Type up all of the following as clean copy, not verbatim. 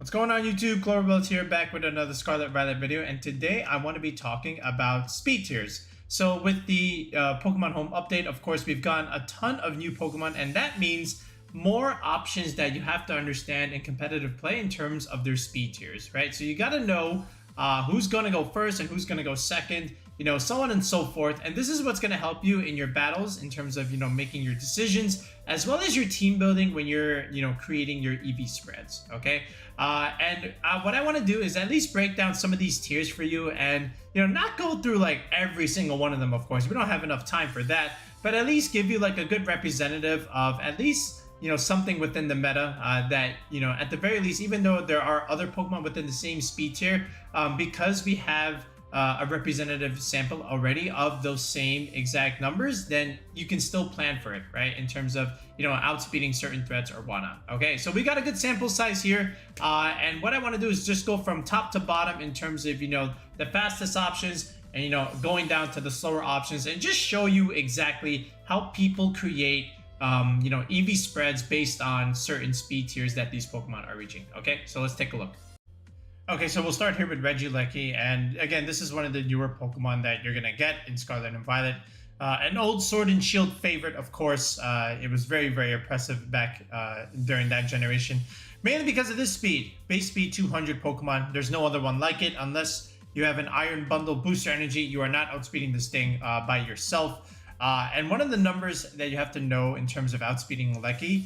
What's going on YouTube? Cloverbuilt here, back with another Scarlet Violet video, and today I want to be talking about speed tiers. So with the Pokemon Home update, of course, we've gotten a ton of new Pokemon, and that means more options that you have to understand in competitive play in terms of their speed tiers, right? So you got to know who's going to go first and who's going to go second, you know, so on and so forth. And this is what's going to help you in your battles in terms of, you know, making your decisions as well as your team building when you're, you know, creating your EV spreads. Okay. What I want to do is at least break down some of these tiers for you and, you know, not go through like every single one of them. Of course, we don't have enough time for that, but at least give you like a good representative of at least, you know, something within the meta that, you know, at the very least, even though there are other Pokemon within the same speed tier, because we have a representative sample already of those same exact numbers, then you can still plan for it, right? In terms of, you know, outspeeding certain threats or whatnot. Okay, so we got a good sample size here. And what I want to do is just go from top to bottom in terms of, you know, the fastest options and, you know, going down to the slower options and just show you exactly how people create you know, EV spreads based on certain speed tiers that these Pokemon are reaching. Okay, so let's take a look. Okay, so we'll start here with Regieleki, and again, this is one of the newer Pokemon that you're gonna get in Scarlet and Violet. An old Sword and Shield favorite, of course. It was very, very impressive back during that generation, mainly because of this speed. Base speed 200 Pokemon. There's no other one like it unless you have an Iron Bundle booster energy. You are not outspeeding this thing by yourself. And one of the numbers that you have to know in terms of outspeeding Leki,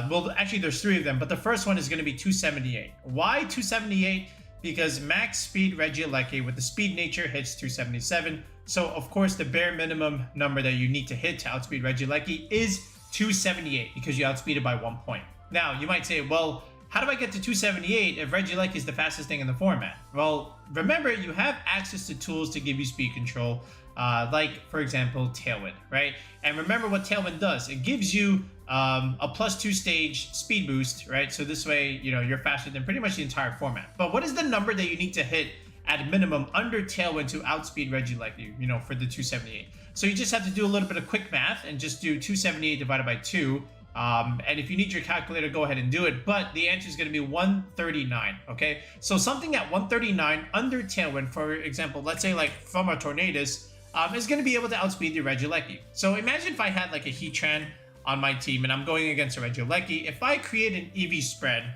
well, actually there's three of them, but the first one is going to be 278. Why 278? Because max speed Regieleki with the speed nature hits 277. So of course the bare minimum number that you need to hit to outspeed Regieleki is 278 because you outspeeded by 1 point. Now you might say, well, how do I get to 278 if Regieleki is the fastest thing in the format? Well, remember, you have access to tools to give you speed control, like, for example, Tailwind, right? And remember what Tailwind does. It gives you a +2 stage speed boost, right? So this way, you know, you're faster than pretty much the entire format. But what is the number that you need to hit at a minimum under Tailwind to outspeed Regieleki, you know, for the 278? So you just have to do a little bit of quick math and just do 278 divided by 2. And if you need your calculator, go ahead and do it. But the answer is going to be 139. Okay, so something at 139 under Tailwind, for example, let's say like from a Tornadus, is going to be able to outspeed the Regieleki. So imagine if I had like a Heatran on my team and I'm going against a Regieleki. If I create an EV spread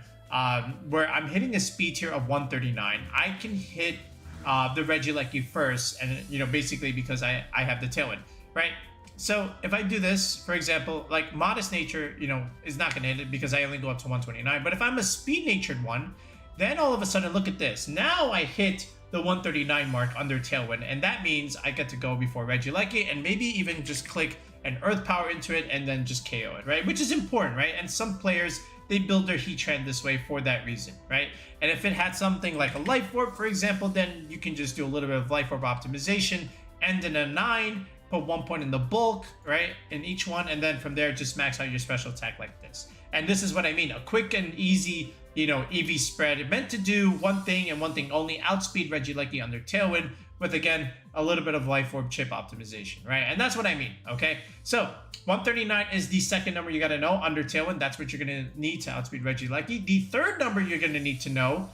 where I'm hitting a speed tier of 139, I can hit the Regieleki first, and, you know, basically because I have the Tailwind, right? So if I do this, for example, like Modest Nature, you know, is not going to hit it because I only go up to 129. But if I'm a Speed Natured one, then all of a sudden, look at this. Now I hit the 139 mark under Tailwind, and that means I get to go before Regieleki and maybe even just click an Earth Power into it and then just KO it, right? Which is important, right? And some players, they build their Heatran this way for that reason, right? And if it had something like a Life Orb, for example, then you can just do a little bit of Life Orb optimization, end in a 9, put 1 point in the bulk, right, in each one, and then from there just max out your special attack like this. And this is what I mean, a quick and easy, you know, EV spread meant to do one thing and one thing only: outspeed Regieleki under Tailwind with, again, a little bit of Life Orb chip optimization, right? And that's what I mean. Okay, so 139 is the second number you got to know under Tailwind. That's what you're going to need to outspeed Regieleki. The third number you're going to need to know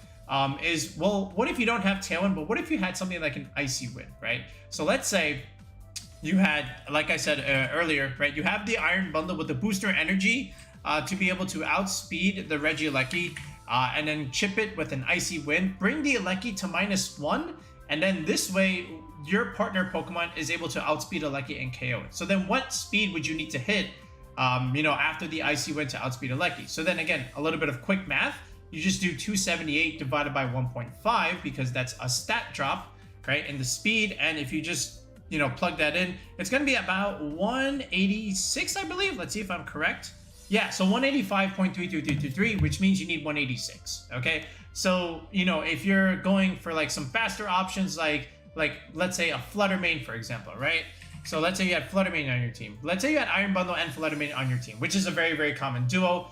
is, well, what if you don't have Tailwind, but what if you had something like an Icy Wind, right? So let's say you had, like I said earlier, right, you have the Iron Bundle with the booster energy to be able to outspeed the Regieleki and then chip it with an Icy Wind, bring the Eleki to -1, and then this way your partner Pokemon is able to outspeed Eleki and KO it. So then what speed would you need to hit, you know, after the Icy Wind to outspeed Eleki? So then again, a little bit of quick math. You just do 278 divided by 1.5 because that's a stat drop, right, in the speed. And if you just, you know, plug that in, it's going to be about 186, I believe. Let's see if I'm correct. Yeah, so 185.33333, which means you need 186. Okay, so, you know, if you're going for like some faster options, like let's say a Flutter main, for example, right? So let's say you had Flutter main on your team. Let's say you had Iron Bundle and Flutter main on your team, which is a very, very common duo.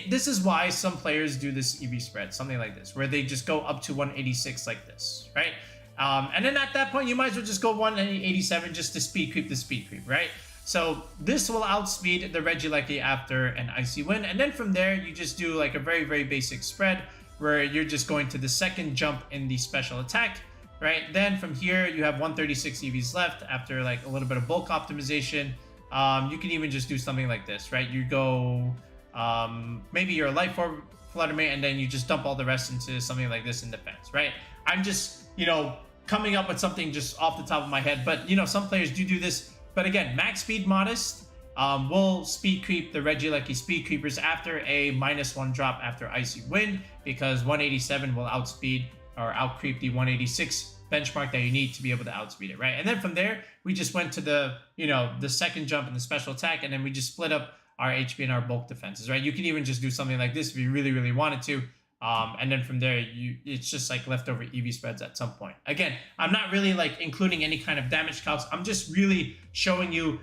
This is why some players do this EV spread, something like this, where they just go up to 186 like this, right? And then at that point, you might as well just go 187 just to speed creep the speed creep, right? So this will outspeed the Regieleki after an Icy Wind, and then from there you just do like a very, very basic spread where you're just going to the second jump in the special attack, right? Then from here you have 136 EVs left after like a little bit of bulk optimization. You can even just do something like this, right? You go, maybe you're a Life Orb Flutter Mane, and then you just dump all the rest into something like this in defense, right? I'm just, coming up with something just off the top of my head, but some players do this. But again, max speed modest will speed creep the Regieleki speed creepers after a -1 drop after Icy Wind, because 187 will outspeed or outcreep the 186 benchmark that you need to be able to outspeed it, right? And then from there, we just went to the, the second jump in the special attack, and then we just split up our HP and our bulk defenses, right? You can even just do something like this if you really, really wanted to. And then from there, it's just like leftover EV spreads at some point. Again, I'm not really like including any kind of damage calcs. I'm just really showing you,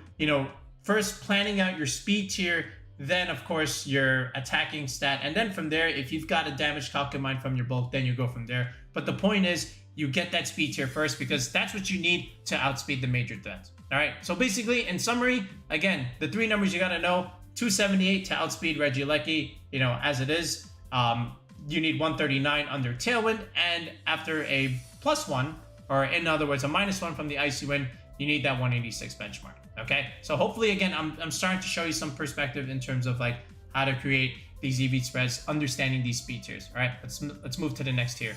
first planning out your speed tier, then of course your attacking stat. And then from there, if you've got a damage calc in mind from your bulk, then you go from there. But the point is you get that speed tier first, because that's what you need to outspeed the major threats. All right. So basically, in summary, again, the three numbers you got to know: 278 to outspeed Regieleki, as it is. You need 139 under Tailwind, and after a +1, or in other words, a -1 from the Icy Wind, you need that 186 benchmark. Okay, so hopefully, again, I'm starting to show you some perspective in terms of like how to create these EV spreads, understanding these speed tiers. All right, let's move to the next tier.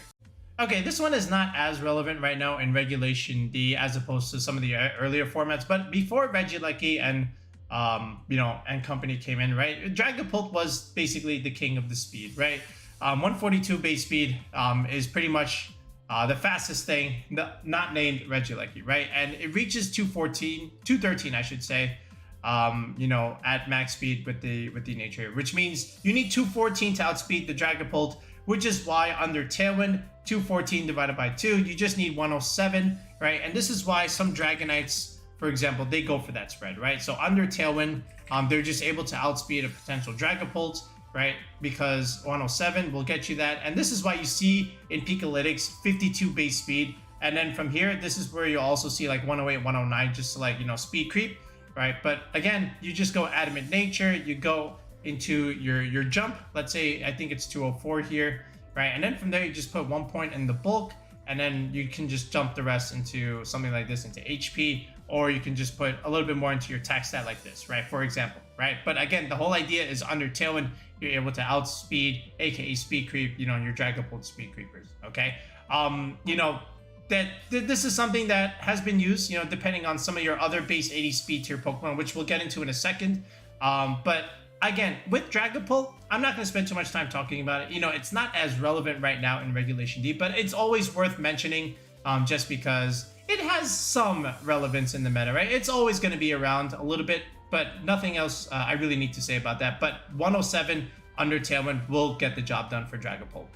Okay, this one is not as relevant right now in Regulation D as opposed to some of the earlier formats, but before Regieleki and and company came in, right? Dragapult was basically the king of the speed, right? 142 base speed is pretty much the fastest thing, not named Regieleki, right? And it reaches 213, I should say, at max speed with the nature, which means you need 214 to outspeed the Dragapult, which is why under Tailwind, 214 divided by 2, you just need 107, right? And this is why some Dragonites, for example, they go for that spread, right? So under Tailwind, they're just able to outspeed a potential Dragapult, right? Because 107 will get you that. And this is why you see in Peakalytics 52 base speed. And then from here, this is where you'll also see like 108, 109, just to like, speed creep, right? But again, you just go Adamant Nature, you go into your jump. Let's say, I think it's 204 here, right? And then from there, you just put 1 point in the bulk, and then you can just jump the rest into something like this, into HP, or you can just put a little bit more into your attack stat like this, right? For example, right? But again, the whole idea is under Tailwind, you're able to outspeed, aka speed creep, your Dragapult speed creepers, okay? This is something that has been used, depending on some of your other base 80 speed tier Pokemon, which we'll get into in a second. But again, with Dragapult, I'm not going to spend too much time talking about it. It's not as relevant right now in Regulation D, but it's always worth mentioning, just because it has some relevance in the meta, right? It's always going to be around a little bit, but nothing else I really need to say about that. But 107 under Tailwind will get the job done for Dragapult.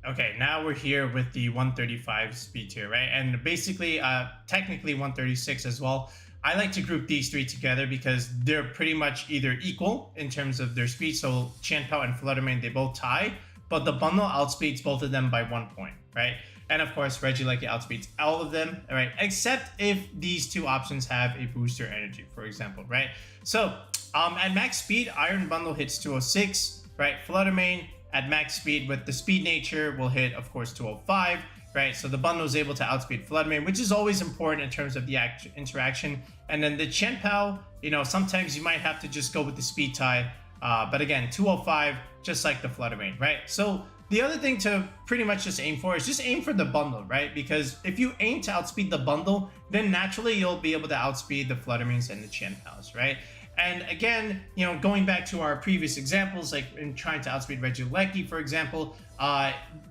Okay, now we're here with the 135 speed tier, right? And basically, technically 136 as well. I like to group these three together because they're pretty much either equal in terms of their speed. So Chien-Pao and Flutter Mane, they both tie, but the bundle outspeeds both of them by 1 point, right? And of course, Regieleki outspeeds all of them, right? Except if these two options have a booster energy, for example, right? So at max speed, Iron Bundle hits 206, right? Flutter Mane at max speed with the speed nature will hit, of course, 205, right? So the bundle is able to outspeed Flutter Mane, which is always important in terms of the interaction. And then the Chien-Pao, sometimes you might have to just go with the speed tie. But again, 205, just like the Flutter Mane, right? So the other thing to pretty much just aim for is just aim for the bundle, right? Because if you aim to outspeed the bundle, then naturally you'll be able to outspeed the Flutter Manes and the Chien-Paos, right? And again, going back to our previous examples, like in trying to outspeed Regieleki, for example,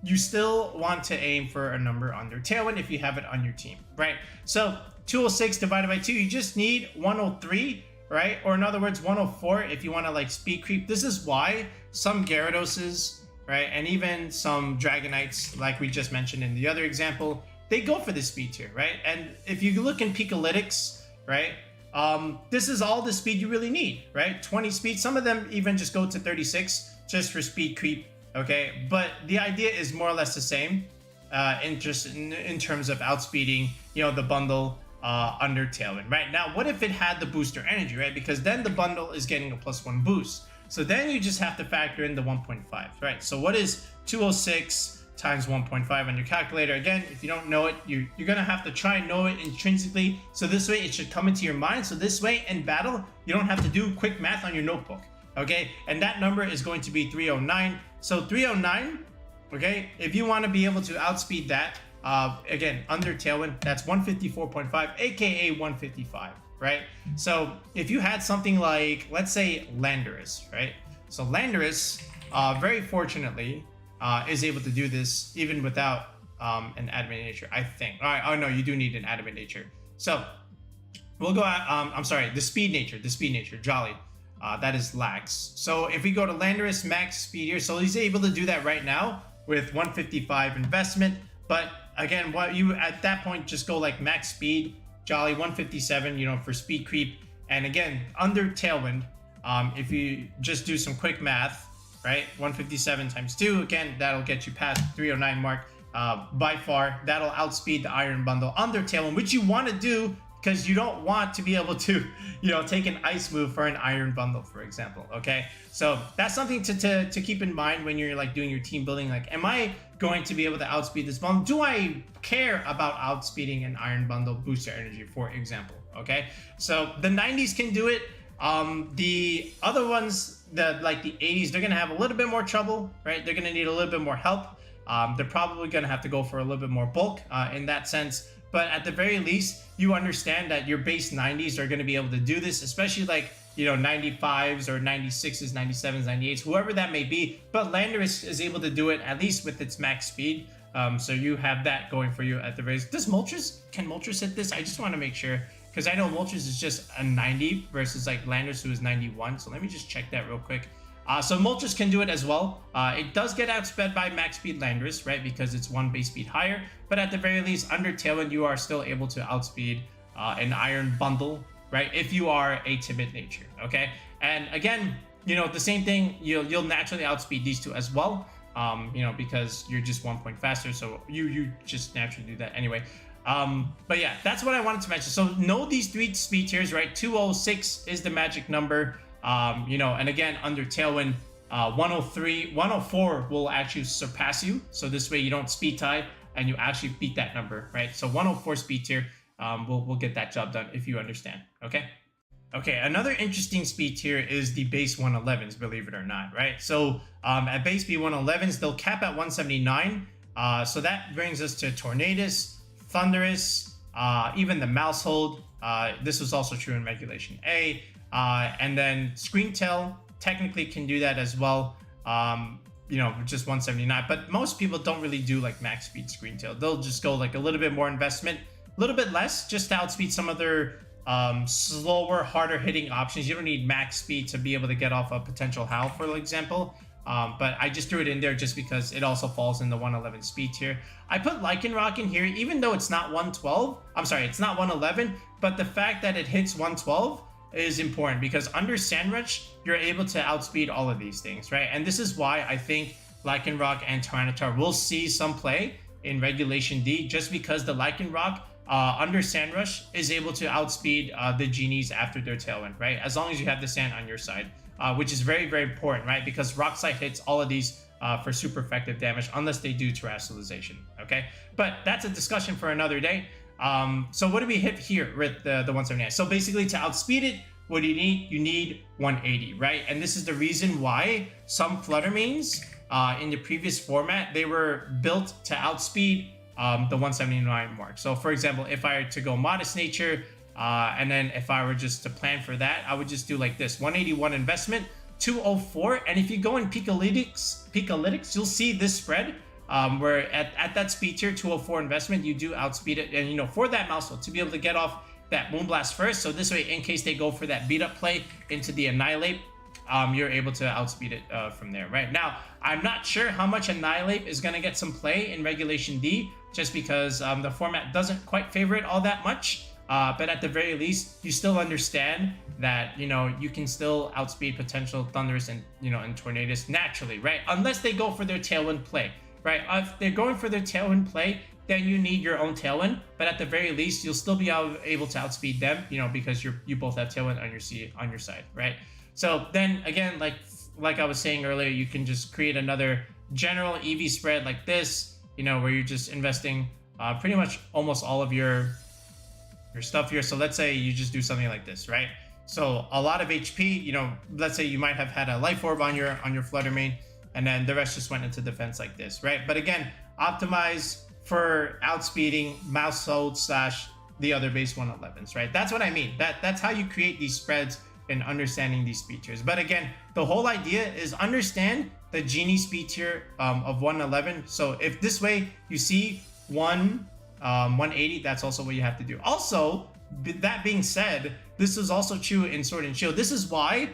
you still want to aim for a number under Tailwind if you have it on your team, right? So 206 divided by 2, you just need 103, right? Or in other words, 104 if you want to like speed creep. This is why some Gyaradoses, right, and even some Dragonites, like we just mentioned in the other example, they go for the speed tier, right? And if you look in Peakalytics, right, this is all the speed you really need, right? 20 speed. Some of them even just go to 36 just for speed creep, okay? But the idea is more or less the same in terms of outspeeding, the bundle. under Tailwind, right? Now, what if it had the booster energy, right? Because then the bundle is getting a +1 boost. So then you just have to factor in the 1.5, right? So what is 206 times 1.5 on your calculator? Again, if you don't know it, you're gonna have to try and know it intrinsically. So this way it should come into your mind. So this way in battle, you don't have to do quick math on your notebook, okay? And that number is going to be 309. So 309, okay, if you want to be able to outspeed that, again, under Tailwind, that's 154.5, aka 155, right? So if you had something like, let's say, Landorus, right? So Landorus, very fortunately, is able to do this even without an adamant nature, I think. All right, oh no, you do need an adamant nature. So we'll go at, I'm sorry, the speed nature, Jolly. That is lax. So if we go to Landorus max speed here, so he's able to do that right now with 155 investment. But again, what you at that point just go like max speed, Jolly 157, you know, for speed creep. And again, under Tailwind, if you just do some quick math, right, 157 times 2, again, that'll get you past 309 mark. By far, that'll outspeed the Iron Bundle under Tailwind, which you want to do because you don't want to be able to, you know, take an ice move for an Iron Bundle, for example, okay? So that's something to keep in mind when you're like doing your team building. Like, am I going to be able to outspeed this bundle? Do I care about outspeeding an Iron Bundle booster energy, for example, okay? So the 90s can do it. The other ones, like the 80s, they're gonna have a little bit more trouble, right? They're gonna need a little bit more help. They're probably gonna have to go for a little bit more bulk in that sense. But at the very least, you understand that your base 90s are going to be able to do this, especially like, you know, 95s or 96s, 97s, 98s, whoever that may be. But Landorus is able to do it at least with its max speed. So you have that going for you at the very least. Can Moltres hit this? I just want to make sure, because I know Moltres is just a 90 versus like Landorus, who is 91. So let me just check that real quick. So Moltres can do it as well. It does get outsped by max speed Landorus, right? Because it's one base speed higher. But at the very least, under Tailwind, you are still able to outspeed an Iron Bundle, right? If you are a timid nature, okay? And again, you know, the same thing, you'll naturally outspeed these two as well, you know, because you're just 1 point faster. So you just naturally do that anyway. But yeah, that's what I wanted to mention. So know these 3 speed tiers, right? 206 is the magic number. You know, and again, under Tailwind, 103, 104 will actually surpass you. So this way you don't speed tie and you actually beat that number, right? So 104 speed tier, we'll get that job done if you understand, okay? Okay, another interesting speed tier is the base 111s, believe it or not, right? So at base B111s, they'll cap at 179. So that brings us to Tornadus, Thundurus, even the Maushold. This was also true in Regulation A. And then Screamtail technically can do that as well, you know, just 179. But most people don't really do like max speed Screamtail. They'll just go like a little bit more investment, a little bit less, just to outspeed some of their slower, harder hitting options. You don't need max speed to be able to get off a potential Howl, for example. But I just threw it in there just because it also falls in the 111 speed tier. I put Lycanroc in here, even though it's not 112. I'm sorry, it's not 111, but the fact that it hits 112 is important because under Sandrush, you're able to outspeed all of these things, right? And this is why I think Lycanroc and Tyranitar will see some play in Regulation D, just because the Lycanroc under Sandrush is able to outspeed the Genies after their Tailwind, right? As long as you have the Sand on your side, which is very, very important, right? Because Rock Slide hits all of these for super effective damage, unless they do Terrestrialization, okay? But that's a discussion for another day. So what do we hit here with the 179? So basically, to outspeed it, what do you need? You need 180, right? And this is the reason why some Flutter mains in the previous format, they were built to outspeed the 179 mark. So for example, if I were to go Modest Nature, and then if I were just to plan for that, I would just do like this: 181 investment, 204. And if you go in Peakalytics, you'll see this spread. Where at that speed tier, 204 investment, you do outspeed it. And, you know, for that Maushold to be able to get off that Moonblast first, so this way, in case they go for that beat up play into the Annihilate, you're able to outspeed it from there. Right now, I'm not sure how much Annihilate is going to get some play in Regulation D, just because the format doesn't quite favor it all that much. But at the very least, you still understand that, you know, you can still outspeed potential Thundurus and, you know, and Tornadus naturally, right? Unless they go for their Tailwind play. Right, if they're going for their Tailwind play, then you need your own Tailwind. But at the very least, you'll still be able to outspeed them, you know, because you both have Tailwind on your side, right? So then again, like I was saying earlier, you can just create another general EV spread like this, you know, where you're just investing pretty much almost all of your stuff here. So let's say you just do something like this, right? So a lot of HP, you know, let's say you might have had a Life Orb on your Flutter main, and then the rest just went into defense like this, right? But again, optimize for outspeeding Maushold / the other base 111s, right? That's what I mean. That's how you create these spreads and understanding these speed tiers. But again, the whole idea is understand the Genie speed tier of 111. So if this way you see 180, that's also what you have to do. Also, that being said, this is also true in Sword and Shield. This is why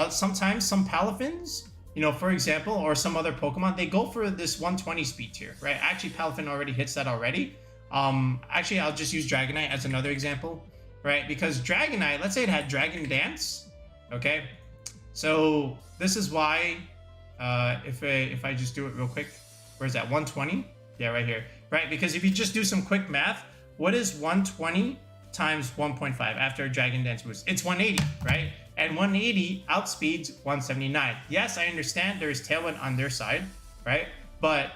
sometimes some Palafins, you know, for example, or some other Pokemon, they go for this 120 speed tier, right? Actually, Palafin already hits that already. Actually, I'll just use Dragonite as another example, right? Because Dragonite, let's say it had Dragon Dance, okay? So this is why, if I just do it real quick, where's that, 120? Yeah, right here, right? Because if you just do some quick math, what is 120 times 1.5 after a Dragon Dance boost? It's 180, right? And 180 outspeeds 179. Yes, I understand there's Tailwind on their side, right? But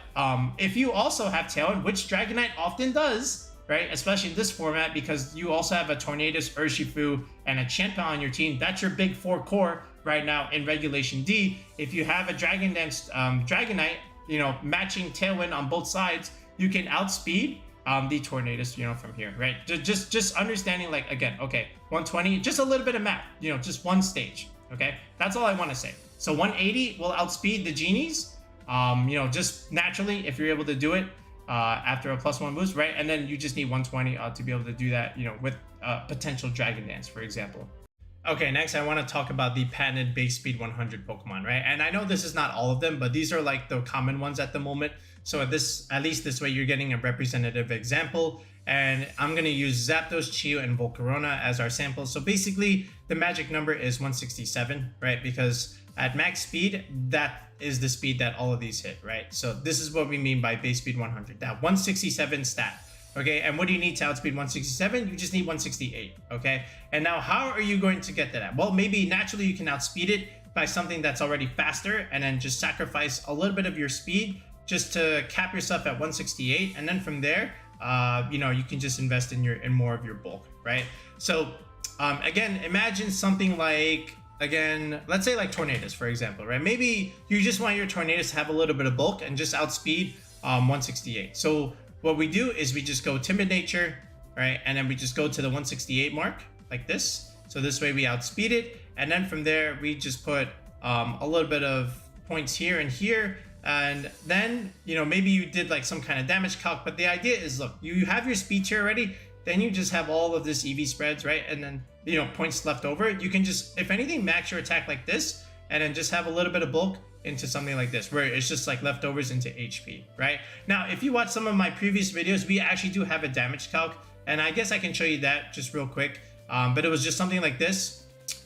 if you also have Tailwind, which Dragonite often does, right? Especially in this format, because you also have a Tornadus, Urshifu, and a Chien-Pao on your team. That's your big 4 core right now in Regulation D. If you have a Dragon Dance Dragonite, you know, matching Tailwind on both sides, you can outspeed the Tornadus, you know, from here, right? Just understanding, like, again, okay, 120, just a little bit of math, you know, just one stage, okay? That's all I want to say. So 180 will outspeed the Genies, you know, just naturally, if you're able to do it after a +1 boost, right? And then you just need 120 to be able to do that, you know, with potential Dragon Dance, for example. Okay, next I want to talk about the patented base speed 100 Pokemon, right? And I know this is not all of them, but these are like the common ones at the moment. So at least this way you're getting a representative example. And I'm going to use Zapdos, Chio, and Volcarona as our samples. So basically the magic number is 167, right? Because at max speed, that is the speed that all of these hit, right? So this is what we mean by base speed 100, that 167 stat. Okay, and what do you need to outspeed 167? You just need 168, okay? And now how are you going to get to that? Well, maybe naturally you can outspeed it by something that's already faster, and then just sacrifice a little bit of your speed just to cap yourself at 168, and then from there, you know, you can just invest in more of your bulk, right? So again, imagine something like, again, let's say like Tornadus, for example, right? Maybe you just want your Tornadus to have a little bit of bulk and just outspeed 168. So what we do is we just go Timid Nature, right? And then we just go to the 168 mark like this. So this way we outspeed it. And then from there, we just put a little bit of points here and here. And then, you know, maybe you did like some kind of damage calc, but the idea is, look, you have your speed tier already, then you just have all of this EV spreads, right? And then, you know, points left over. You can just, if anything, max your attack like this, and then just have a little bit of bulk into something like this, where it's just like leftovers into HP, right? Now, if you watch some of my previous videos, we actually do have a damage calc, and I guess I can show you that just real quick. But it was just something like this,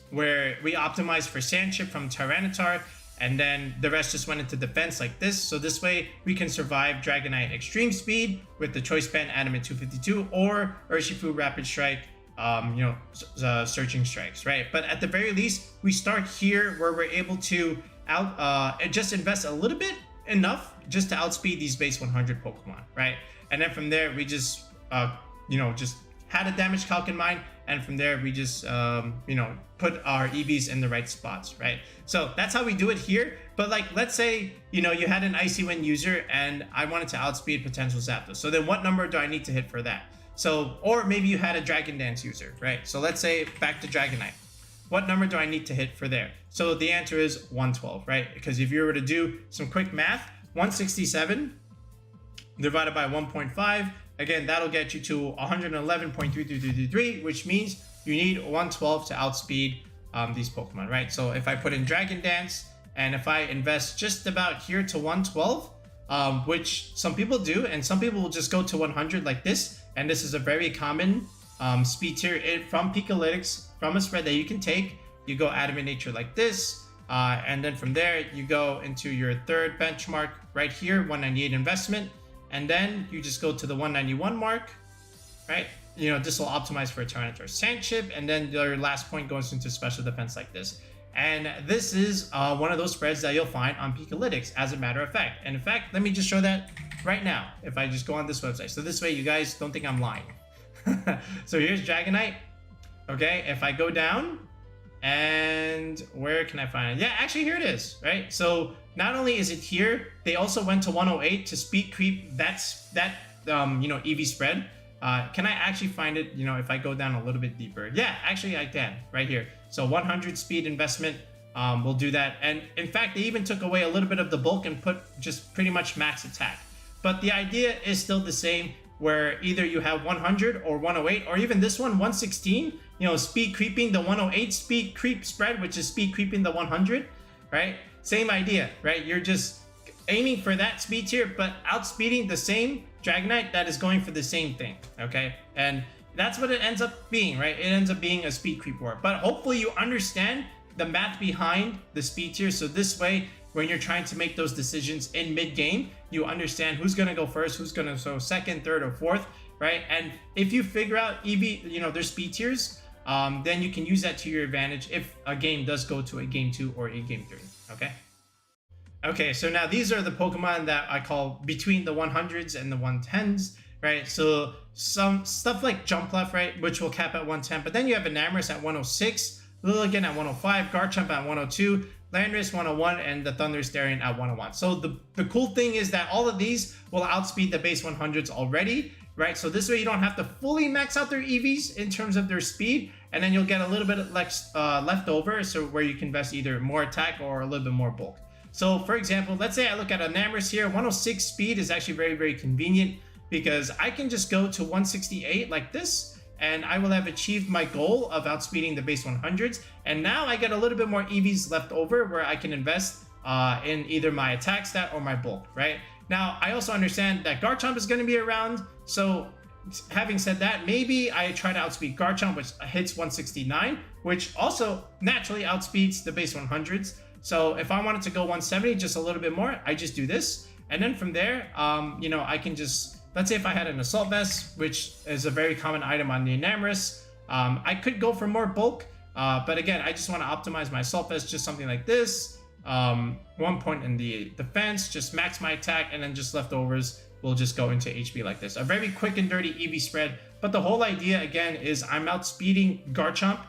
where we optimized for Sandchip from Tyranitar, and then the rest just went into defense like this. So this way we can survive Dragonite Extreme Speed with the Choice Band Adamant 252, or Urshifu Rapid Strike, you know, Searching Strikes, right? But at the very least, we start here where we're able to just invest a little bit, enough just to outspeed these base 100 Pokemon, right? And then from there, we just, you know, just had a damage calc in mind, and from there we just you know, put our EVs in the right spots, right? So that's how we do it here. But like, let's say, you know, you had an Icy Wind user and I wanted to outspeed potential Zapdos. So then what number do I need to hit for that? So, or maybe you had a Dragon Dance user, right? So let's say back to Dragonite. What number do I need to hit for there? So the answer is 112, right? Because if you were to do some quick math, 167 divided by 1.5, again, that'll get you to 111.3333, which means you need 112 to outspeed these Pokemon, right? So if I put in Dragon Dance, and if I invest just about here to 112, which some people do, and some people will just go to 100 like this, and this is a very common speed tier from Pikalytics, from a spread that you can take. You go Adamant Nature like this, and then from there, you go into your third benchmark right here, 198 investment, and then you just go to the 191 mark, right? You know, this will optimize for a Tyranitar Sand Chip, and then your last point goes into special defense like this. And this is one of those spreads that you'll find on Pikalytics, as a matter of fact. And in fact, let me just show that right now if I just go on this website. So this way you guys don't think I'm lying. So here's Dragonite. Okay, if I go down, and where can I find it? Yeah, actually here it is, right? So not only is it here, they also went to 108 to speed creep that you know, EV spread. Can I actually find it, you know, if I go down a little bit deeper? Yeah, actually I can, right here. So 100 speed investment will do that. And in fact, they even took away a little bit of the bulk and put just pretty much max attack. But the idea is still the same, where either you have 100 or 108, or even this one, 116, you know, speed creeping the 108 speed creep spread, which is speed creeping the 100, right? Same idea, right? You're just aiming for that speed tier, but outspeeding the same Dragonite that is going for the same thing, okay? And that's what it ends up being, right? It ends up being a speed creep war. But hopefully you understand the math behind the speed tier, so this way, when you're trying to make those decisions in mid-game, you understand who's going to go first, who's going to go second, third, or fourth, right? And if you figure out EV, you know, their speed tiers, then you can use that to your advantage if a game does go to a game 2 or a game 3, okay? Okay, so now these are the Pokemon that I call between the 100s and the 110s, right? So some stuff like Jumpluff, right, which will cap at 110, but then you have Enamorus at 106, Lilligant at 105, Garchomp at 102, Landorus 101, and the Thundurus Darien at 101. So the cool thing is that all of these will outspeed the base 100s already, right? So this way you don't have to fully max out their EVs in terms of their speed, and then you'll get a little bit left over, so where you can invest either more attack or a little bit more bulk. So for example, let's say I look at Enamorus here, 106 speed is actually very, very convenient because I can just go to 168 like this, and I will have achieved my goal of outspeeding the base 100s. And now I get a little bit more EVs left over where I can invest in either my attack stat or my bulk, right? Now, I also understand that Garchomp is going to be around. So having said that, maybe I try to outspeed Garchomp, which hits 169, which also naturally outspeeds the base 100s. So if I wanted to go 170, just a little bit more, I just do this. And then from there, you know, I can just, let's say if I had an Assault Vest, which is a very common item on the Enamorus, I could go for more bulk. But again, I just want to optimize my Assault Vest, just something like this. 1 point in the defense, just max my attack, and then just leftovers will just go into HP like this. A very quick and dirty EV spread. But the whole idea, again, is I'm outspeeding Garchomp.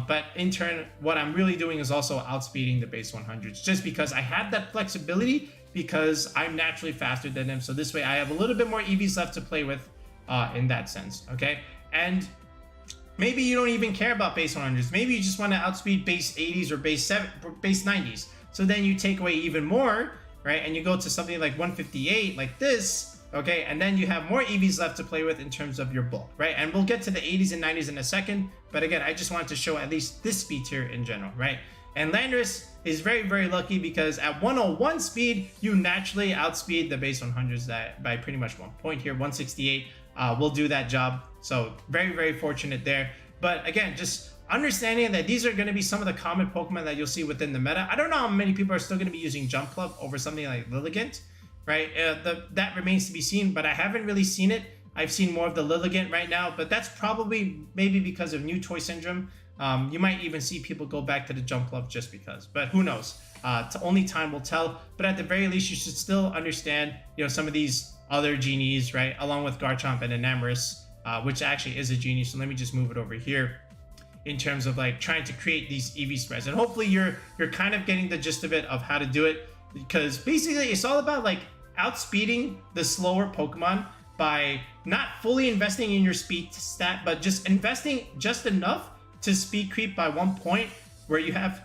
But in turn, what I'm really doing is also outspeeding the base 100s, just because I have that flexibility, because I'm naturally faster than them. So this way I have a little bit more EVs left to play with in that sense, okay? And maybe you don't even care about base 100s. Maybe you just want to outspeed base 80s or base 90s. So then you take away even more, right? And you go to something like 158 like this, okay? And then you have more EVs left to play with in terms of your bulk, right? And we'll get to the 80s and 90s in a second. But again, I just wanted to show at least this speed tier in general, right? And Landorus is very, very lucky because at 101 speed, you naturally outspeed the base 100s by pretty much 1 point here. 168 will do that job. So very, very fortunate there. But again, just understanding that these are going to be some of the common Pokemon that you'll see within the meta. I don't know how many people are still going to be using Jumpluff over something like Lilligant, right? That remains to be seen, but I haven't really seen it. I've seen more of the Lilligant right now, but that's probably maybe because of new toy syndrome. You might even see people go back to the Jumpluff just because, but who knows? Only time will tell. But at the very least, you should still understand, you know, some of these other genies, right? Along with Garchomp and Enamorus, which actually is a genie. So let me just move it over here in terms of like trying to create these EV spreads. And hopefully you're kind of getting the gist of it, of how to do it, because basically it's all about like outspeeding the slower Pokemon by not fully investing in your speed stat, but just investing just enough to speed creep by 1 point where you have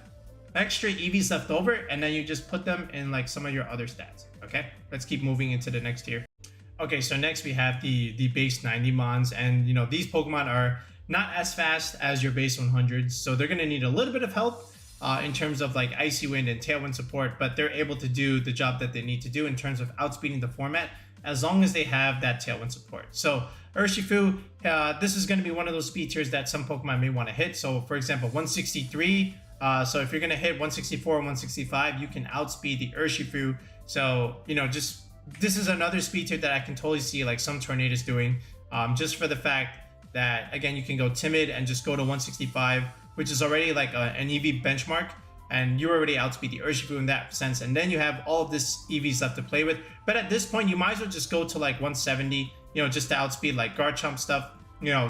extra EVs left over, and then you just put them in like some of your other stats. Okay, let's keep moving into the next tier. Okay, so next we have the base 90 Mons, and you know, these Pokemon are not as fast as your base 100s, so they're gonna need a little bit of help in terms of like Icy Wind and Tailwind support, but they're able to do the job that they need to do in terms of outspeeding the format, as long as they have that Tailwind support. So Urshifu, this is going to be one of those speed tiers that some Pokemon may want to hit. So for example, 163. So if you're going to hit 164 and 165, you can outspeed the Urshifu. So, you know, just this is another speed tier that I can totally see like some Tornadus doing, just for the fact that, again, you can go timid and just go to 165, which is already like an EV benchmark, and you already outspeed the Urshifu in that sense, and then you have all of this EV stuff to play with. But at this point, you might as well just go to like 170, just to outspeed like Garchomp stuff,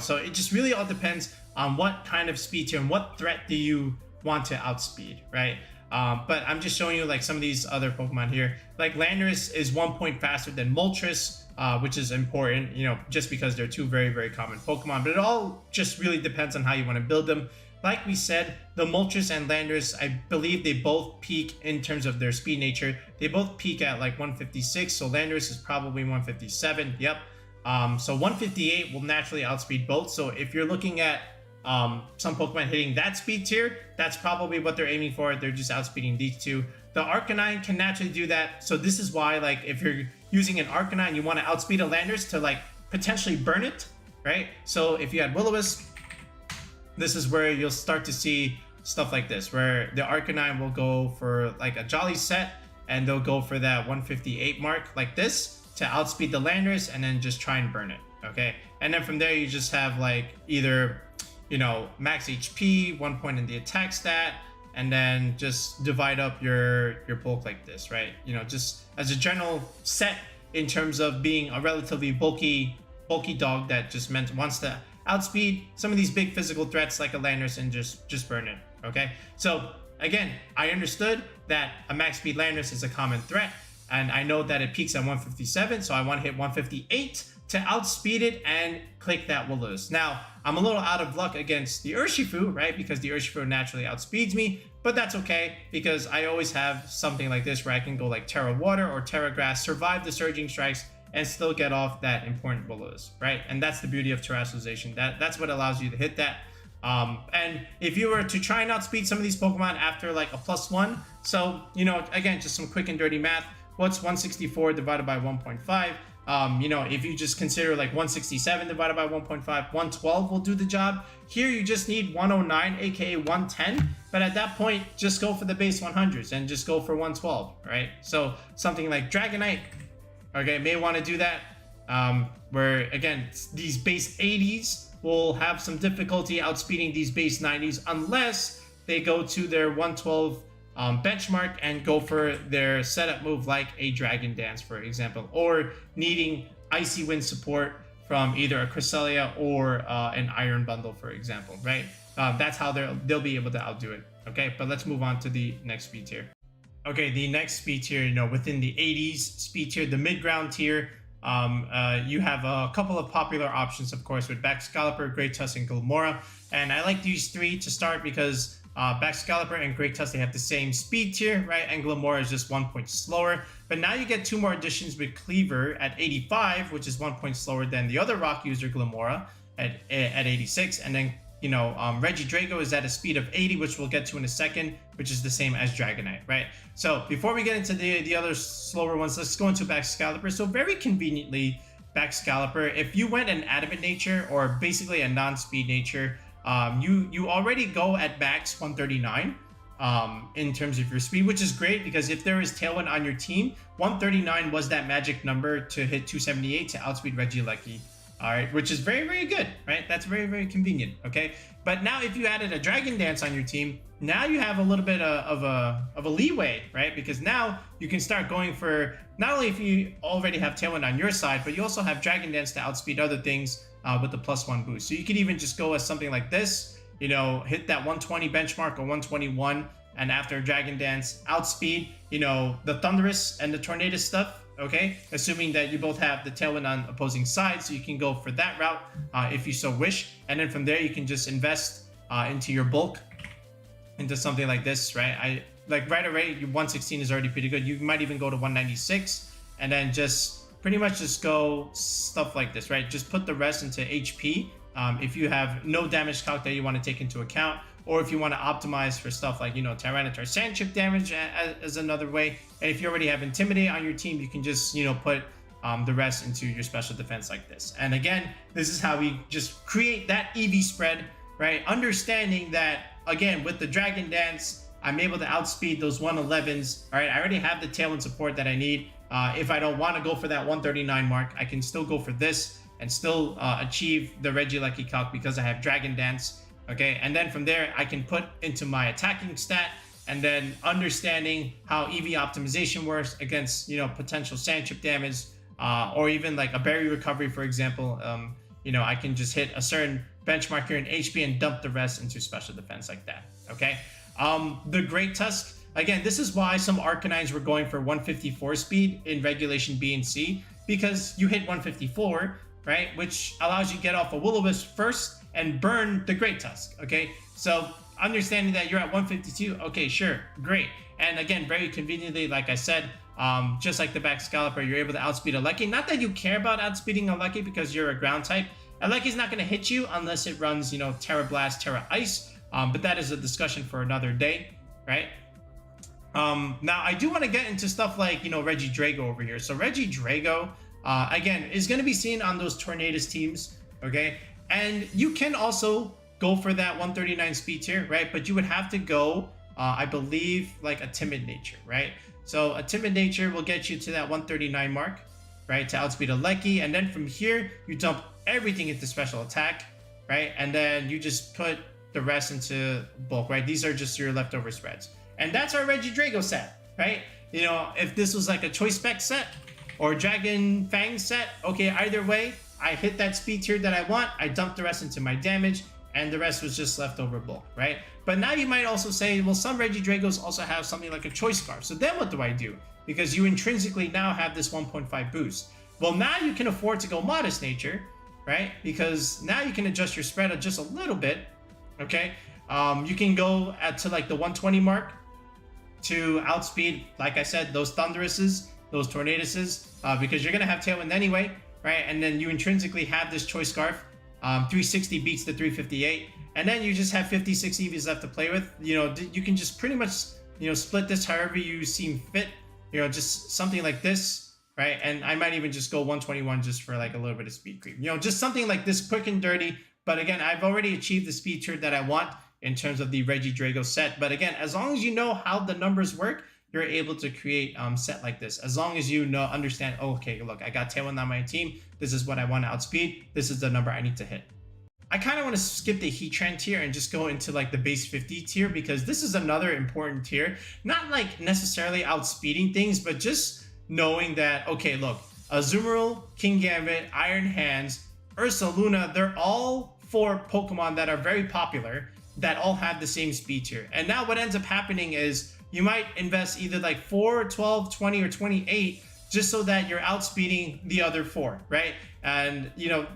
so it just really all depends on what kind of speed tier and what threat do you want to outspeed, right? But I'm just showing you like some of these other Pokemon here. Like Landorus is 1 point faster than Moltres, which is important, just because they're two very, very common Pokemon. But it all just really depends on how you want to build them. Like we said, the Moltres and Landorus, I believe they both peak in terms of their speed nature. They both peak at like 156, so Landorus is probably 157, yep. So 158 will naturally outspeed both. So if you're looking at some Pokemon hitting that speed tier, that's probably what they're aiming for. They're just outspeeding these two. The Arcanine can naturally do that. So this is why, like, if you're using an Arcanine, you want to outspeed a Landorus to like potentially burn it, right? So if you had Will-O-Wisp, this is where you'll start to see stuff like this, where the Arcanine will go for like a Jolly set, and they'll go for that 158 mark like this to outspeed the Landorus and then just try and burn it, okay? And then from there, you just have like either, max HP, 1 point in the attack stat, and then just divide up your bulk like this, right? Just as a general set in terms of being a relatively bulky dog that just wants to outspeed some of these big physical threats like a Landorus and just burn it, okay? So again, I understood that a max speed Landorus is a common threat, and I know that it peaks at 157, so I want to hit 158 to outspeed it and click that Will-O-Wisp. Now, I'm a little out of luck against the Urshifu, right? Because the Urshifu naturally outspeeds me, but that's okay because I always have something like this where I can go like Terra Water or Terra Grass, survive the Surging Strikes, and still get off that important Will-O-Wisp, right? And that's the beauty of Terrestrialization. That's what allows you to hit that. And if you were to try and outspeed some of these Pokemon after like a +1, so, again, just some quick and dirty math. What's 164 divided by 1.5? If you just consider like 167 divided by 1.5, 112 will do the job. Here you just need 109, aka 110. But at that point, just go for the base 100s and just go for 112, right? So something like Dragonite, okay, may want to do that. Where again, these base 80s will have some difficulty outspeeding these base 90s unless they go to their 112 benchmark and go for their setup move like a Dragon Dance, for example, or needing Icy Wind support from either a Cresselia or an Iron Bundle, for example, right? That's how they'll be able to outdo it, okay? But let's move on to the next speed tier. Okay, the next speed tier, within the 80s speed tier, the mid-ground tier, you have a couple of popular options, of course, with Baxcalibur, Great Tusk, and Glimmora. And I like these three to start because Baxcalibur and Great Tusk, they have the same speed tier, right? And Glimmora is just 1 point slower. But now you get two more additions with Cleaver at 85, which is 1 point slower than the other rock user Glimmora at 86. And then, Regieleki is at a speed of 80, which we'll get to in a second, which is the same as Dragonite, right? So before we get into the other slower ones, let's go into Baxcalibur. So very conveniently, Baxcalibur, if you went an Adamant nature or basically a non-speed nature, you already go at max 139 in terms of your speed, which is great because if there is Tailwind on your team, 139 was that magic number to hit 278 to outspeed Regieleki. All right, which is very, very good, right? That's very, very convenient, okay? But now if you added a Dragon Dance on your team, now you have a little bit of a leeway, right? Because now you can start going for, not only if you already have Tailwind on your side, but you also have Dragon Dance to outspeed other things with the +1 boost. So you could even just go as something like this, hit that 120 benchmark or 121, and after Dragon Dance, outspeed, the Thundurus and the Tornadus stuff, okay? Assuming that you both have the Tailwind on opposing sides, so you can go for that route if you so wish. And then from there, you can just invest into your bulk, into something like this, right? Right away, your 116 is already pretty good. You might even go to 196, and then just pretty much just go stuff like this, right? Just put the rest into HP if you have no damage calc that you want to take into account, or if you want to optimize for stuff like, Tyranitar Sand Chip damage as another way. And if you already have Intimidate on your team, you can just, put the rest into your special defense like this. And again, this is how we just create that EV spread, right? Understanding that, again, with the Dragon Dance, I'm able to outspeed those 111s, all right? I already have the Tailwind support that I need. If I don't want to go for that 139 mark, I can still go for this and still achieve the Regieleki calc because I have Dragon Dance. Okay, and then from there I can put into my attacking stat, and then understanding how EV optimization works against, you know, potential sand chip damage, or even like a berry recovery, for example. You know, I can just hit a certain benchmark here in HP and dump the rest into special defense like that. Okay, the Great Tusk, again, this is why some Arcanines were going for 154 speed in Regulation B and C, because you hit 154, right, which allows you to get off a Will-O-Wisp first and burn the Great Tusk. Okay, so understanding that you're at 152, okay, sure, great. And again, very conveniently, like I said, just like the back Scalper, you're able to outspeed Aleki. Not that you care about outspeeding Aleki because you're a ground type. Aleki's not going to hit you unless it runs, you know, Terra Blast, Terra Ice, but that is a discussion for another day, right? Now, I do want to get into stuff like, you know, Regidrago over here. So Regidrago, again, is going to be seen on those Tornadus teams, okay? And you can also go for that 139 speed tier, right? But you would have to go, I believe, like a Timid Nature, right? So a Timid Nature will get you to that 139 mark, right? To outspeed Aleki. And then from here, you dump everything into special attack, right? And then you just put the rest into bulk, right? These are just your leftover spreads. And that's our Regidrago set, right? You know, if this was like a Choice Spec set or Dragon Fang set, okay, either way, I hit that speed tier that I want, I dump the rest into my damage, and the rest was just leftover bulk, right? But now you might also say, well, some Regidragos also have something like a Choice Scarf. So then what do I do? Because you intrinsically now have this 1.5 boost. Well, now you can afford to go Modest Nature, right? Because now you can adjust your spread just a little bit, okay? You can go to like the 120 mark to outspeed, like I said, those Thunduruses, those Tornaduses, because you're going to have Tailwind anyway, right? And then you intrinsically have this Choice Scarf. 360 beats the 358. And then you just have 56 EVs left to play with. You know, you can just pretty much, you know, split this however you seem fit. You know, just something like this, right? And I might even just go 121 just for like a little bit of speed creep. You know, just something like this, quick and dirty. But again, I've already achieved the speed tier that I want in terms of the Regidrago set. But again, as long as you know how the numbers work, you're able to create set like this. As long as you know, understand, oh, okay, look, I got Tailwind on my team. This is what I want to outspeed. This is the number I need to hit. I kind of want to skip the Heatran tier and just go into like the base 50 tier, because this is another important tier. Not like necessarily outspeeding things, but just knowing that, okay, look, Azumarill, Kingambit, Iron Hands, Ursaluna, they're all 4 Pokemon that are very popular, that all have the same speed tier. And now what ends up happening is you might invest either like 4, 12, 20, or 28 just so that you're outspeeding the other 4, right? And, you know,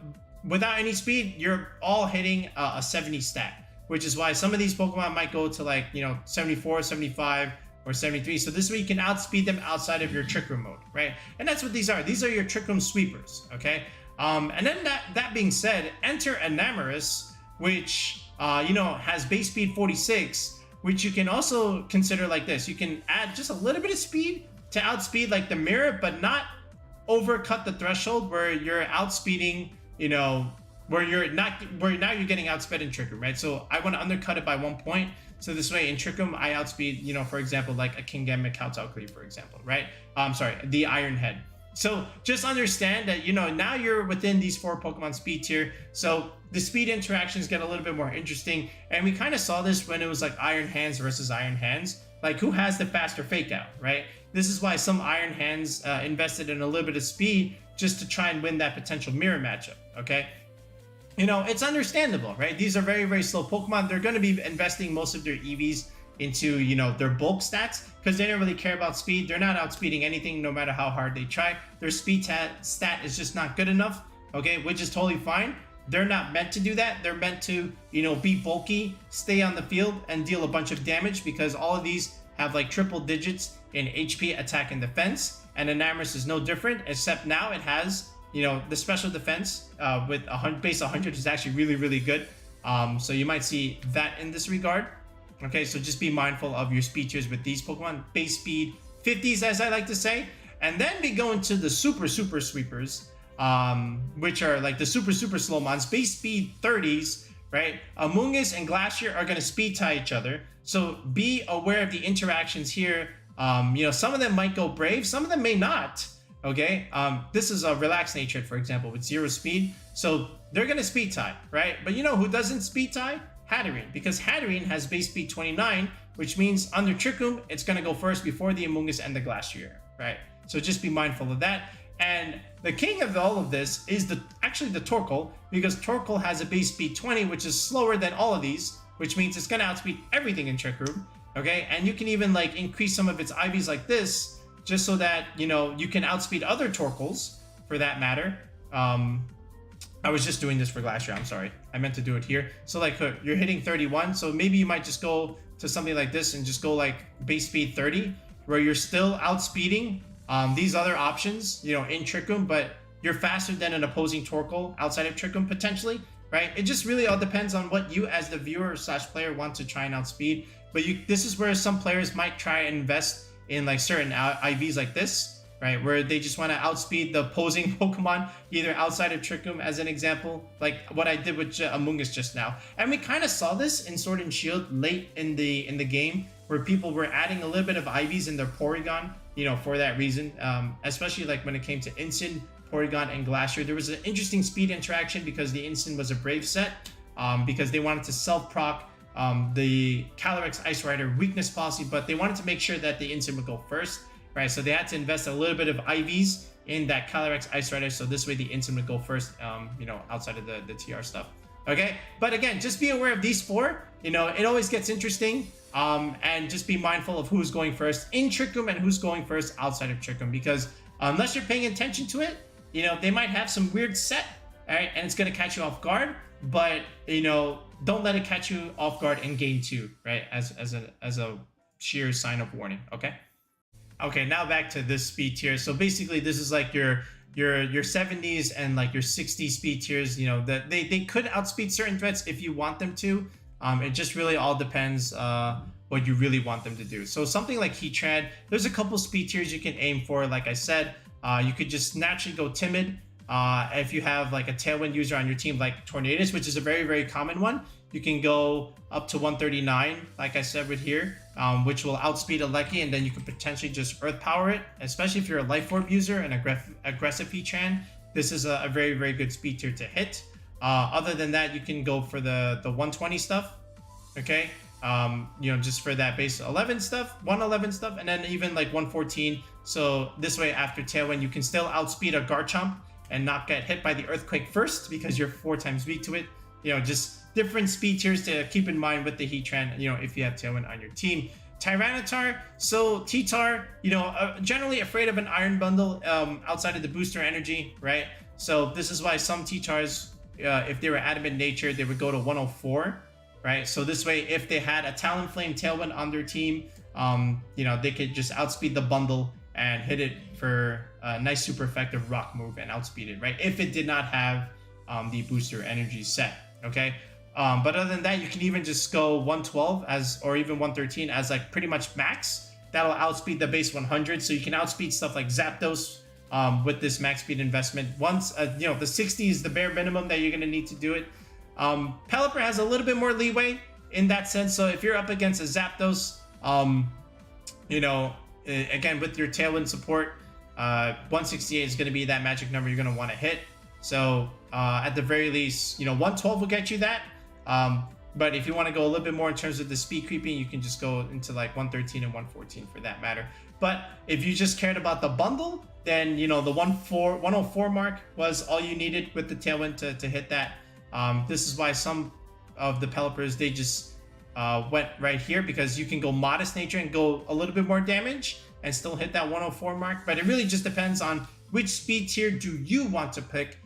without any speed, you're all hitting a 70 stat, which is why some of these Pokemon might go to like, you know, 74, 75, or 73. So this way you can outspeed them outside of your Trick Room mode, right? And that's what these are. These are your Trick Room sweepers, okay? And then that being said, enter Enamorus, which, you know, has base speed 46, which you can also consider like this. You can add just a little bit of speed to outspeed like the Mirror, but not overcut the threshold where you're outspeeding, you know, where now you're getting outsped in Trick Room, right? So I want to undercut it by 1 point. So this way in Trick Room, I outspeed, you know, for example, like a Kingambit Kautalkuli, for example, right? The Iron Head. So just understand that, you know, now you're within these 4 Pokemon speed tier. So the speed interactions get a little bit more interesting. And we kind of saw this when it was like Iron Hands versus Iron Hands. Like, who has the faster fake out, right? This is why some Iron Hands invested in a little bit of speed just to try and win that potential mirror matchup, okay? You know, it's understandable, right? These are very, very slow Pokemon. They're going to be investing most of their EVs into, you know, their bulk stats because they don't really care about speed. They're not outspeeding anything no matter how hard they try. Their speed stat is just not good enough, okay, which is totally fine. They're not meant to do that. They're meant to, you know, be bulky, stay on the field, and deal a bunch of damage, because all of these have like triple digits in HP, attack, and defense. And Enamorus is no different, except now it has, you know, the special defense with base 100 is actually really, really good. So you might see that in this regard. Okay, so just be mindful of your speed tiers with these Pokemon. Base speed 50s, as I like to say. And then we go into the super sweepers, which are like the super slow mons. Base speed 30s, right? Amoonguss and Glacier are going to speed tie each other. So be aware of the interactions here You know, some of them might go Brave, some of them may not. Okay, this is a relaxed nature, for example, with 0 speed. So they're going to speed tie, right? But you know who doesn't speed tie? Hatterene, because Hatterene has base speed 29, which means under Trick Room, it's going to go first before the Amoonguss and the Glacier, right? So just be mindful of that. And the king of all of this is actually the Torkoal, because Torkoal has a base speed 20, which is slower than all of these, which means it's going to outspeed everything in Trick Room, okay? And you can even like increase some of its IVs like this, just so that, you know, you can outspeed other Torkoals for that matter. I was just doing this for Glacier, I'm sorry. I meant to do it here. So like you're hitting 31, so maybe you might just go to something like this and just go like base speed 30, where you're still outspeeding these other options, you know, in Trick Room, but you're faster than an opposing Torkoal outside of Trick Room potentially, right? It just really all depends on what you as the viewer slash player want to try and outspeed. But this is where some players might try and invest in like certain IVs like this, right? Where they just want to outspeed the opposing Pokemon, either outside of Trick Room as an example, like what I did with Amoonguss just now. And we kind of saw this in Sword and Shield late in the game, where people were adding a little bit of IVs in their Porygon, you know, for that reason, especially like when it came to Instant, Porygon, and Glacier. There was an interesting speed interaction because the Instant was a Brave set, because they wanted to self-proc the Calyrex Ice Rider weakness policy, but they wanted to make sure that the Instant would go first, right? So they had to invest a little bit of IVs in that Calyrex Ice Rider, so this way the Instant would go first, you know, outside of the TR stuff. Okay, but again, just be aware of these four. You know, it always gets interesting, and just be mindful of who's going first in Trick Room and who's going first outside of Trick Room, because unless you're paying attention to it, you know, they might have some weird set, right? And it's going to catch you off guard, but, you know, don't let it catch you off guard in game 2, right? As a sheer sign of warning, okay? Okay, now back to this speed tier. So basically, this is like your 70s and like your 60 speed tiers. You know, that they could outspeed certain threats if you want them to. It just really all depends what you really want them to do. So something like Heatran, there's a couple speed tiers you can aim for. Like I said, you could just naturally go Timid. If you have like a Tailwind user on your team like Tornadus, which is a very, very common one, you can go up to 139, like I said right here, which will outspeed Regieleki, and then you can potentially just Earth Power it, especially if you're a Life Orb user and aggressive Heatran. This is a very, very good speed tier to hit. Other than that, you can go for the 120 stuff, okay? You know, just for that base 11 stuff, 111 stuff, and then even like 114. So this way, after Tailwind, you can still outspeed a Garchomp and not get hit by the Earthquake first because you're 4 times weak to it. You know, just different speed tiers to keep in mind with the Heatran, you know, if you have Tailwind on your team. Tyranitar, so T-Tar, you know, generally afraid of an Iron Bundle outside of the booster energy, right? So this is why some T-Tars, if they were Adamant Nature, they would go to 104, right? So this way, if they had a Talonflame Tailwind on their team, you know, they could just outspeed the bundle and hit it for a nice super effective rock move and outspeed it, right? If it did not have the booster energy set, okay? But other than that, you can even just go 112 or even 113 as like pretty much max. That'll outspeed the base 100. So you can outspeed stuff like Zapdos with this max speed investment. Once, you know, the 60 is the bare minimum that you're going to need to do it. Pelipper has a little bit more leeway in that sense. So if you're up against a Zapdos, you know, again, with your Tailwind support, 168 is going to be that magic number you're going to want to hit. So at the very least, you know, 112 will get you that. But if you want to go a little bit more in terms of the speed creeping, you can just go into like 113 and 114 for that matter. But if you just cared about the bundle, then, you know, the 104 mark was all you needed with the Tailwind to hit that. This is why some of the Pelippers, they just went right here, because you can go Modest Nature and go a little bit more damage and still hit that 104 mark. But it really just depends on which speed tier do you want to pick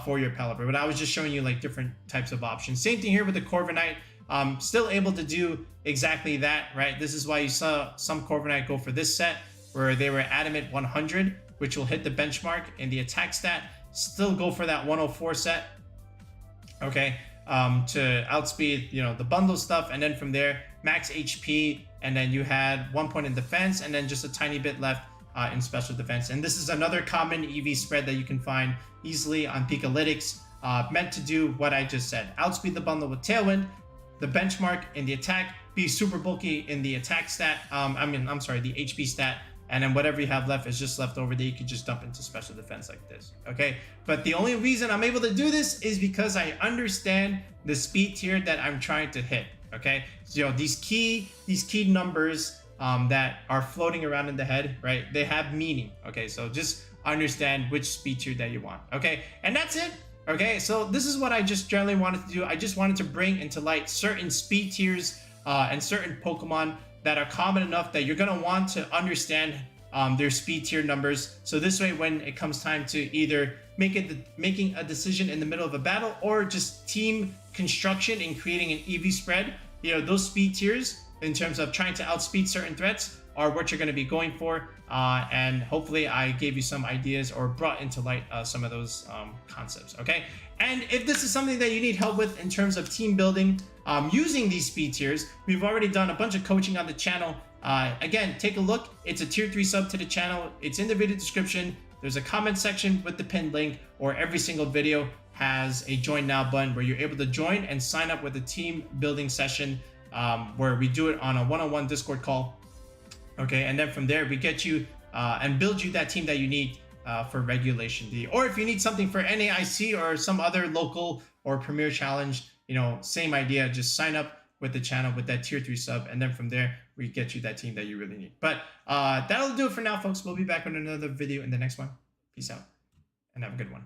for your Pelipper. But I was just showing you like different types of options. Same thing here with the Corviknight. Still able to do exactly that, right? This is why you saw some Corviknight go for this set where they were Adamant 100, which will hit the benchmark in the attack stat. Still go for that 104 set, okay, to outspeed, you know, the bundle stuff. And then from there, max HP, and then you had 1 point in defense, and then just a tiny bit left in special defense. And this is another common EV spread that you can find easily on Pikalytics, meant to do what I just said. Outspeed the bundle with Tailwind, the benchmark in the attack, be super bulky in the attack stat. I'm sorry, the HP stat. And then whatever you have left is just left over that you can just dump into special defense like this, okay? But the only reason I'm able to do this is because I understand the speed tier that I'm trying to hit, okay? So, these key numbers that are floating around in the head, right? They have meaning, okay? So just understand which speed tier that you want, okay? And that's it, okay? So this is what I just generally wanted to do. I just wanted to bring into light certain speed tiers and certain Pokemon that are common enough that you're gonna want to understand their speed tier numbers. So this way, when it comes time to either making a decision in the middle of a battle or just team construction and creating an EV spread, those speed tiers in terms of trying to outspeed certain threats are what you're going to be going for. And hopefully I gave you some ideas or brought into light some of those concepts, okay? And if this is something that you need help with in terms of team building using these speed tiers, we've already done a bunch of coaching on the channel. Again, take a look. It's a tier 3 sub to the channel. It's in the video description. There's a comment section with the pinned link, or every single video has a join now button where you're able to join and sign up with a team building session where we do it on a one-on-one Discord call. Okay, and then from there we get you and build you that team that you need for Regulation D. Or if you need something for NAIC or some other local or premier challenge, same idea, just sign up with the channel with that tier 3 sub, and then from there we get you that team that you really need. But that'll do it for now, folks. We'll be back with another video in the next one. Peace out and have a good one.